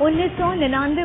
1999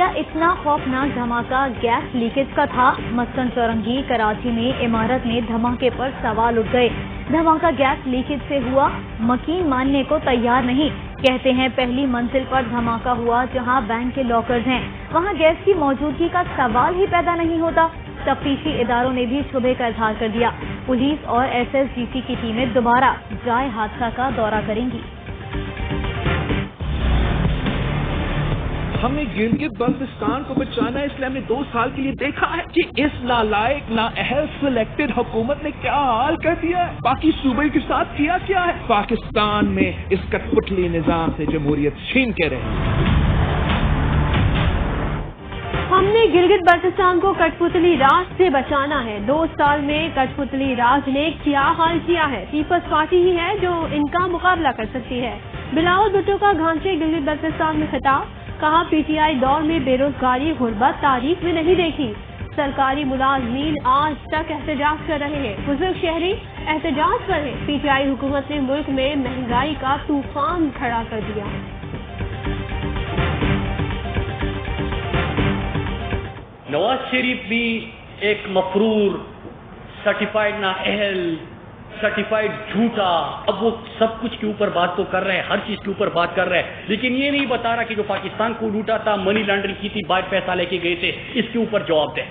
کیا اتنا خوفناک دھماکہ گیس لیکیج کا تھا؟ مسکن چورنگی کراچی میں عمارت میں دھماکے پر سوال اٹھ گئے۔ دھماکہ گیس لیکیج سے ہوا؟ مکین ماننے کو تیار نہیں۔ کہتے ہیں پہلی منزل پر دھماکہ ہوا جہاں بینک کے لاکرز ہیں، وہاں گیس کی موجودگی کا سوال ہی پیدا نہیں ہوتا۔ تفتیشی اداروں نے بھی شبہ کا اظہار کر دیا۔ پولیس اور SSGC کی ٹیمیں دوبارہ جائے حادثہ کا دورہ کریں گی۔ ہمیں گلگت بلتستان کو بچانا ہے، اس لیے ہم نے 2 سال کے لیے دیکھا ہے کہ اس نالائق نااہل سلیکٹڈ حکومت نے کیا حال کر دیا ہے، باقی صوبے کے ساتھ کیا ہے۔ پاکستان میں اس کٹ پتلی نظام سے جمہوریت چھین کے رہی۔ ہم نے گلگت بلتستان کو کٹ پتلی راج سے بچانا ہے۔ 2 سال میں کٹ پتلی راج نے کیا حال کیا ہے؟ پیپلز پارٹی ہی ہے جو ان کا مقابلہ کر سکتی ہے۔ بلاول بھٹو کا گھانچے گلگت بلتستان میں خطاب، کہا PTI دور میں بے روزگاری غربت تاریخ میں نہیں دیکھی۔ سرکاری ملازمین آج تک احتجاج کر رہے ہیں، بزرگ شہری احتجاج پر ہیں۔ PTI حکومت نے ملک میں مہنگائی کا طوفان کھڑا کر دیا۔ نواز شریف بھی ایک مفرور، سرٹیفائیڈ نااہل، سرٹیفائیڈ جھوٹا، اب وہ سب کچھ کے اوپر بات تو کر رہے ہیں، ہر چیز کے اوپر بات کر رہے ہیں، لیکن یہ نہیں بتا رہا کہ جو پاکستان کو لوٹا تھا، منی لانڈرنگ کی تھی، باہر پیسہ لے کے گئے تھے، اس کے اوپر جواب دیں۔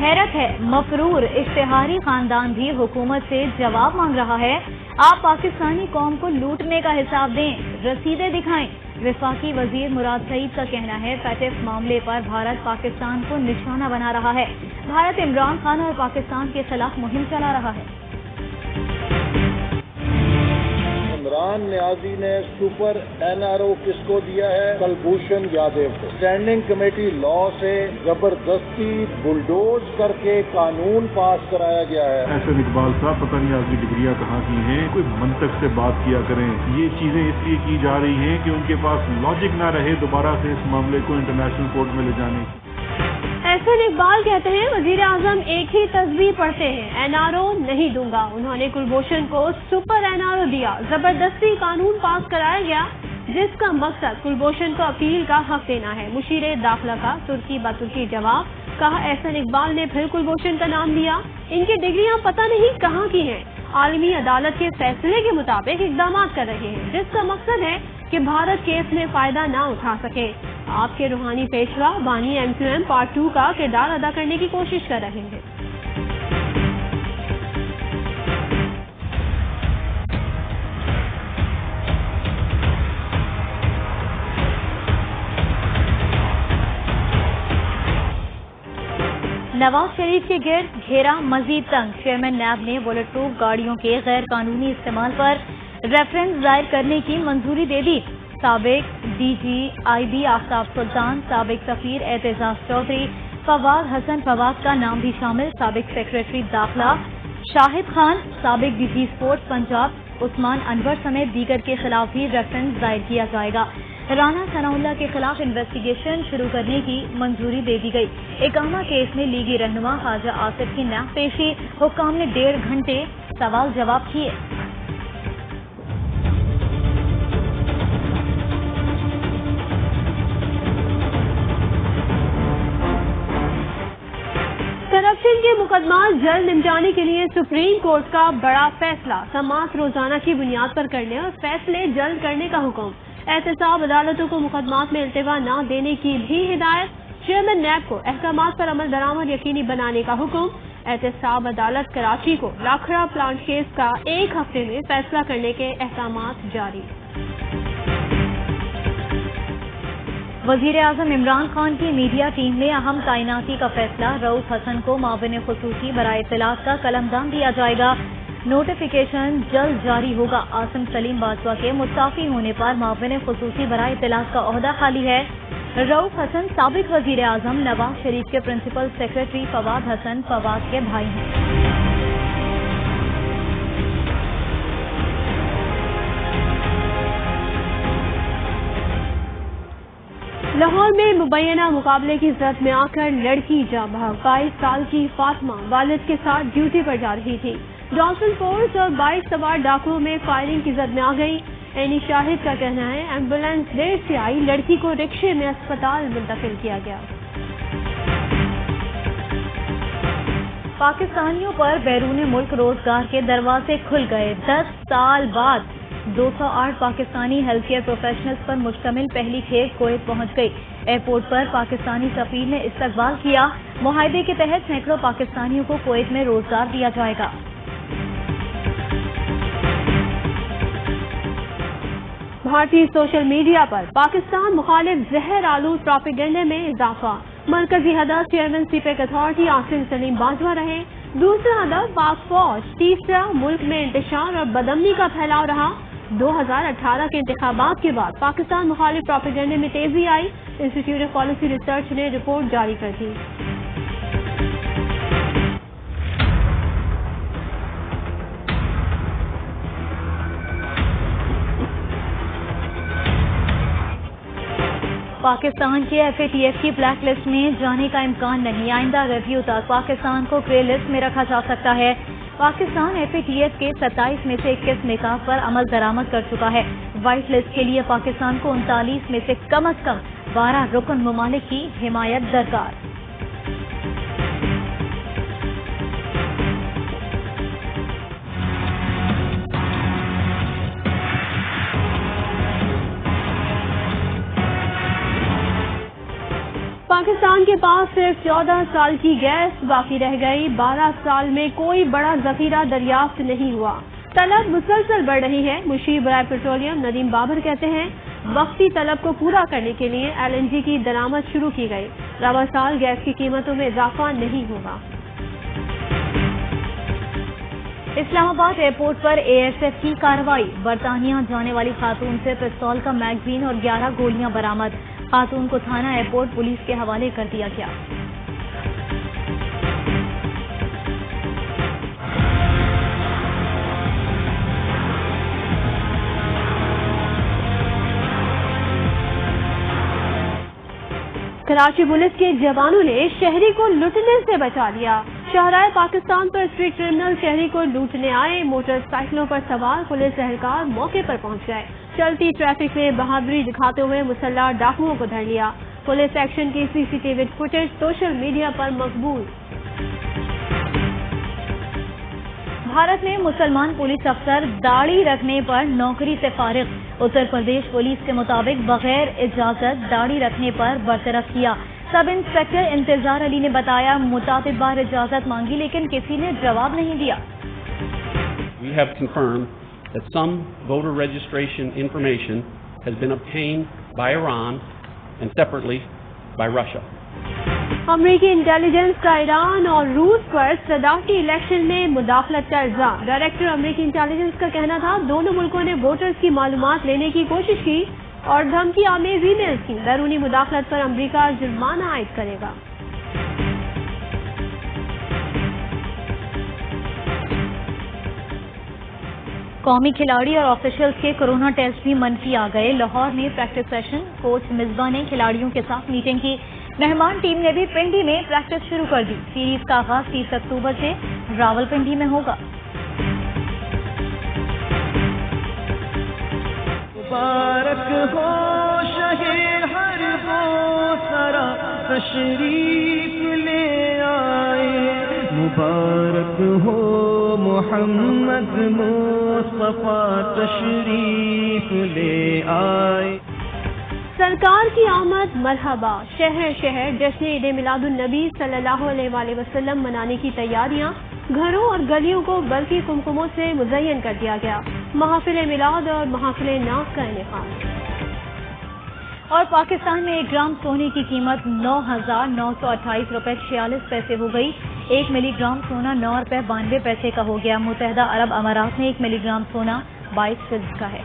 حیرت ہے، مفرور اشتہاری خاندان بھی حکومت سے جواب مانگ رہا ہے۔ آپ پاکستانی قوم کو لوٹنے کا حساب دیں، رسیدیں دکھائیں۔ وفاقی وزیر مراد سعید کا کہنا ہے پیٹف معاملے پر بھارت پاکستان کو نشانہ بنا رہا ہے۔ بھارت عمران خان اور پاکستان کے خلاف مہم چلا رہا ہے۔ عمران نیازی نے سپر NRO کس کو دیا ہے؟ کلبھوشن یادو کو۔ اسٹینڈنگ کمیٹی لا سے زبردستی بلڈوز کر کے قانون پاس کرایا گیا ہے۔ احسن اقبال صاحب، پتہ نہیں آپ کی ڈگریاں کہاں کی ہیں، کوئی منطق سے بات کیا کریں۔ یہ چیزیں اس لیے کی جا رہی ہیں کہ ان کے پاس لاجک نہ رہے دوبارہ سے اس معاملے کو انٹرنیشنل کورٹ میں لے جانے کی۔ احسن اقبال کہتے ہیں وزیر اعظم ایک ہی تصویر پڑھتے ہیں، NRO نہیں دوں گا۔ انہوں نے کلبھوشن کو سپر NRO دیا، زبردستی قانون پاس کرایا گیا جس کا مقصد کلبھوشن کو اپیل کا حق دینا ہے۔ مشیر داخلہ کا ترکی بترکی جواب، کہا احسن اقبال نے پھر کلبھوشن کا نام لیا، ان کی ڈگریاں پتہ نہیں کہاں کی ہیں۔ عالمی عدالت کے فیصلے کے مطابق اقدامات کر رہے ہیں جس کا مقصد ہے کہ بھارت کیس میں فائدہ نہ اٹھا سکے۔ آپ کے روحانی پیشوا بانی MQM پارٹ 2 کا کردار ادا کرنے کی کوشش کر رہے ہیں۔ نواز شریف کے گرد گھیرا مزید تنگ، چیئرمین نیب نے بلٹ پروف گاڑیوں کے غیر قانونی استعمال پر ریفرنس دائر کرنے کی منظوری دے دی۔ سابق DG IB آفتاب سلطان، سابق سفیر اعتزاز چودھری، فواد حسن فواد کا نام بھی شامل، سابق سیکریٹری داخلہ شاہد خان، سابق DG اسپورٹس پنجاب عثمان انور سمیت دیگر کے خلاف بھی ریفرنس دائر کیا جائے گا۔ رانا ثناء اللہ کے خلاف انویسٹیگیشن شروع کرنے کی منظوری دے دی گئی۔ اقامہ کیس میں لیگی رہنما خواجہ آصف کی نیب پیشی، حکام نے 1.5 گھنٹے سوال جواب کیے۔ کرپشن کے مقدمات جلد نمٹانے کے لیے سپریم کورٹ کا بڑا فیصلہ، سماعت روزانہ کی بنیاد پر کرنے اور فیصلے جلد کرنے کا حکم۔ احتساب عدالتوں کو مقدمات میں التوا نہ دینے کی بھی ہدایت۔ چیئرمین نیب کو احکامات پر عمل درآمد یقینی بنانے کا حکم۔ احتساب عدالت کراچی کو لاکھڑا پلانٹ کیس کا 1 ہفتے میں فیصلہ کرنے کے احکامات جاری۔ وزیر اعظم عمران خان کی میڈیا ٹیم میں اہم تعیناتی کا فیصلہ، رؤوف حسن کو معاون خصوصی برائے اطلاعات کا قلمدان دیا جائے گا۔ نوٹیفیکیشن جلد جاری ہوگا۔ عاصم سلیم باجوہ کے مستعفی ہونے پر معاون خصوصی برائے اطلاعات کا عہدہ خالی ہے۔ رؤوف حسن سابق وزیر اعظم نواز شریف کے پرنسپل سیکرٹری فواد حسن فواد کے بھائی ہیں۔ لاہور میں مبینہ مقابلے کی زد میں آ کر لڑکی جاں بحق، 22 سال کی فاطمہ والد کے ساتھ ڈیوٹی پر جا رہی تھی۔ ڈالفن فورس اور 22 سوار ڈاکوؤں میں فائرنگ کی زد میں آ گئی۔ اینی شاہد کا کہنا ہے ایمبولینس دیر سے آئی، لڑکی کو رکشے میں اسپتال منتقل کیا گیا۔ پاکستانیوں پر بیرون ملک روزگار کے دروازے کھل گئے۔ 10 سال بعد 208 پاکستانی ہیلتھ کیئر پروفیشنلز پر مشتمل پہلی کھیپ کویت پہنچ گئی۔ ایئرپورٹ پر پاکستانی سفیر نے استقبال کیا۔ معاہدے کے تحت سینکڑوں پاکستانیوں کو کویت میں روزگار دیا جائے گا۔ بھارتی سوشل میڈیا پر پاکستان مخالف زہر آلود پروپیگنڈے میں اضافہ۔ مرکزی ہدف chairman CPEC authority Asim Saleem Bajwa رہے، دوسرا ہدف پاک فوج، تیسرا ملک میں انتشار اور بدامنی کا پھیلاؤ رہا۔ 2018 کے انتخابات کے بعد پاکستان مخالف پروپیگنڈے میں تیزی آئی، انسٹیٹیوٹ آف پالیسی ریسرچ نے رپورٹ جاری کر دی۔ پاکستان کے FATF کی بلیک لسٹ میں جانے کا امکان نہیں، آئندہ ریویو تک پاکستان کو گرے لسٹ میں رکھا جا سکتا ہے۔ پاکستان FATF کے 27 میں سے 21 نکات پر عمل درآمد کر چکا ہے۔ وائٹ لسٹ کے لیے پاکستان کو 39 میں سے کم از کم 12 رکن ممالک کی حمایت درکار۔ پاکستان کے پاس صرف 14 سال کی گیس باقی رہ گئی، 12 سال میں کوئی بڑا ذخیرہ دریافت نہیں ہوا، طلب مسلسل بڑھ رہی ہے۔ مشیر برائے پیٹرولیم ندیم بابر کہتے ہیں وقتی طلب کو پورا کرنے کے لیے LNG کی درآمد شروع کی گئی، رواں سال گیس کی قیمتوں میں اضافہ نہیں ہوگا۔ اسلام آباد ایئرپورٹ پر ASF کی کارروائی، برطانیہ جانے والی خاتون سے پستول کا میگزین اور 11 گولیاں برآمد، خاتون کو تھانہ ایئرپورٹ پولیس کے حوالے کر دیا گیا۔ کراچی پولیس کے جوانوں نے شہری کو لوٹنے سے بچا لیا۔ شاہراہ پاکستان پر اسٹریٹ کرمنل شہری کو لوٹنے آئے، موٹر سائیکلوں پر سوار پولیس اہلکار موقع پر پہنچ گئے، چلتی ٹریفک میں بہادری دکھاتے ہوئے مسلح ڈاکوؤں کو دھر لیا۔ پولیس ایکشن کی CCTV فوٹیج سوشل میڈیا پر مقبول۔ بھارت میں مسلمان پولیس افسر داڑھی رکھنے پر نوکری سے فارغ، اتر پردیش پولیس کے مطابق بغیر اجازت داڑھی رکھنے پر برطرف کیا۔ سب انسپکٹر انتظار علی نے بتایا متعدد بار اجازت مانگی لیکن کسی نے جواب نہیں دیا۔ We have confirmed that some voter registration information has been obtained by Iran and separately by Russia. امریکی انٹیلیجنس کا ایران اور روس پر صدارتی الیکشن میں مداخلت کا الزام۔ ڈائریکٹر امریکی انٹیلیجنس کا کہنا تھا دونوں ملکوں نے ووٹرز کی معلومات لینے کی کوشش کی اور دھمکی آمیز ای میلز کی۔ بیرونی مداخلت پر امریکہ جرمانہ عائد کرے گا۔ قومی کھلاڑی اور آفیشلز کے کورونا ٹیسٹ بھی منفی آ گئے۔ لاہور میں پریکٹس سیشن، کوچ مصباح نے کھلاڑیوں کے ساتھ میٹنگ کی۔ مہمان ٹیم نے بھی پنڈی میں پریکٹس شروع کر دی۔ سیریز کا آغاز 30 اکتوبر سے راولپنڈی میں ہوگا۔ مبارک ہو شہر ہر وہ سرا تشریف لے آئے، مبارک ہو محمد مصطفیٰ تشریف لے آئے۔ سرکار کی آمد مرحبا، شہر شہر جشن عید میلاد النبی صلی اللہ علیہ وآلہ وسلم منانے کی تیاریاں، گھروں اور گلیوں کو برقی کمکموں سے مزین کر دیا گیا۔ محافل میلاد اور محافل ناز کا انعقاد۔ اور پاکستان میں 1 گرام سونے کی قیمت 9,928 روپے 46 پیسے ہو گئی۔ 1 ملی گرام سونا 9 روپے 92 پیسے کا ہو گیا۔ متحدہ عرب امارات میں 1 ملی گرام سونا 22 فیصد کا ہے۔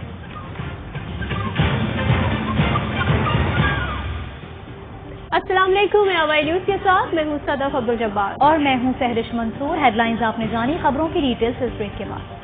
السلام علیکم، میں آوائی نیوز کے ساتھ میں ہوں صدف عبدالجبار اور میں ہوں سہرش منصور۔ ہیڈ لائنز آپ نے جانی، خبروں کی ڈیٹیلز اس بریک کے بعد۔